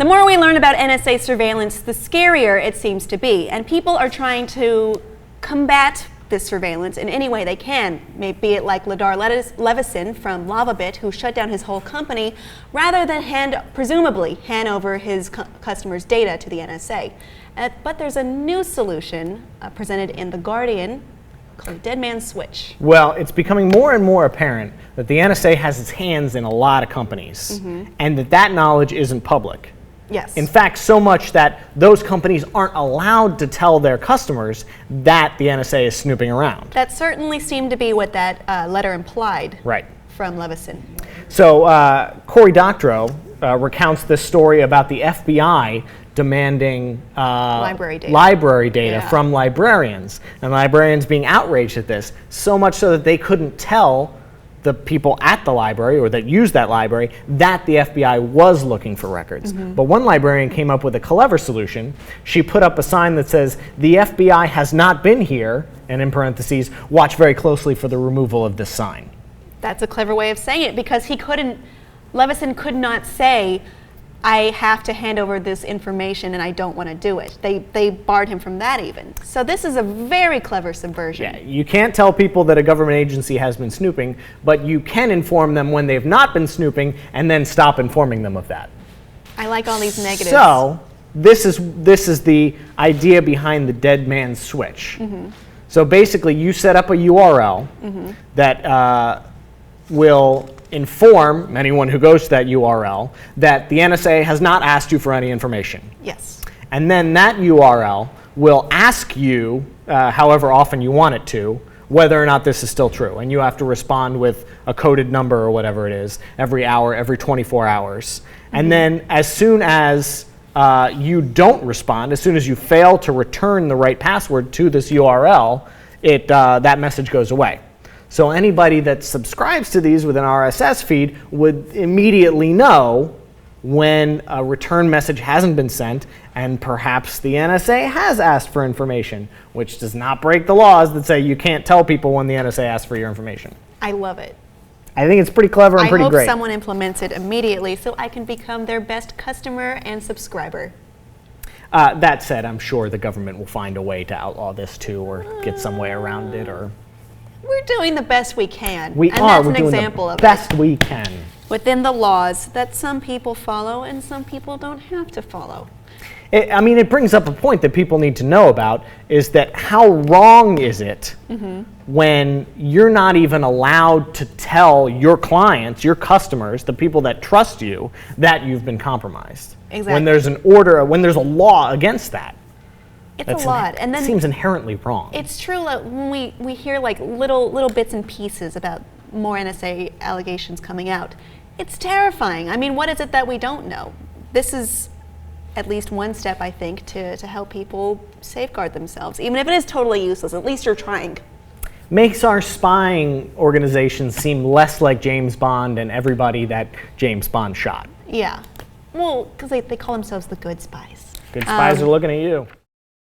The more we learn about NSA surveillance, the scarier it seems to be, and people are trying to combat this surveillance in any way they can, be it like Ladar Levison from Lavabit, who shut down his whole company, rather than presumably hand over his customers' data to the NSA. But there's a new solution presented in The Guardian called Dead Man's Switch. Well, it's becoming more and more apparent that the NSA has its hands in a lot of companies, and that knowledge isn't public. Yes. In fact, so much that those companies aren't allowed to tell their customers that the NSA is snooping around. That certainly seemed to be what that letter implied. Right. From Levison. So Cory Doctorow recounts this story about the FBI demanding library data from librarians, and librarians being outraged at this, so much so that they couldn't tell the people at the library or that used that library that the FBI was looking for records. But one librarian came up with a clever solution. She put up a sign that says, "The FBI has not been here," and in parentheses, "watch very closely for the removal of this sign." That's a clever way of saying it, because Levison could not say, "I have to hand over this information and I don't want to do it." They barred him from that even. So this is a very clever subversion. Yeah, you can't tell people that a government agency has been snooping, but you can inform them when they've not been snooping and then stop informing them of that. I like all these negatives. So this is the idea behind the dead man's switch. So basically you set up a URL that will inform anyone who goes to that URL that the NSA has not asked you for any information. Yes. And then that URL will ask you, however often you want it to, whether or not this is still true. And you have to respond with a coded number or whatever it is, every hour, every 24 hours. And then as soon as you don't respond, as soon as you fail to return the right password to this URL, that message goes away. So anybody that subscribes to these with an RSS feed would immediately know when a return message hasn't been sent, and perhaps the NSA has asked for information, which does not break the laws that say you can't tell people when the NSA asks for your information. I love it. I think it's pretty clever and pretty great. I hope someone implements it immediately so I can become their best customer and subscriber. That said, I'm sure the government will find a way to outlaw this too, or get some way around it, or... We're doing the best we can. We're doing the best we can. Within the laws that some people follow and some people don't have to follow. It brings up a point that people need to know about, is that how wrong is it when you're not even allowed to tell your clients, your customers, the people that trust you, that you've been compromised? Exactly. When there's an order, when there's a law against that. It's a lot, and then it seems inherently wrong. It's true. Like, when we hear like little bits and pieces about more NSA allegations coming out, it's terrifying. I mean, what is it that we don't know? This is at least one step, I think, to help people safeguard themselves, even if it is totally useless. At least you're trying. Makes our spying organizations seem less like James Bond and everybody that James Bond shot. Yeah. Well, because they call themselves the good spies. Good spies are looking at you.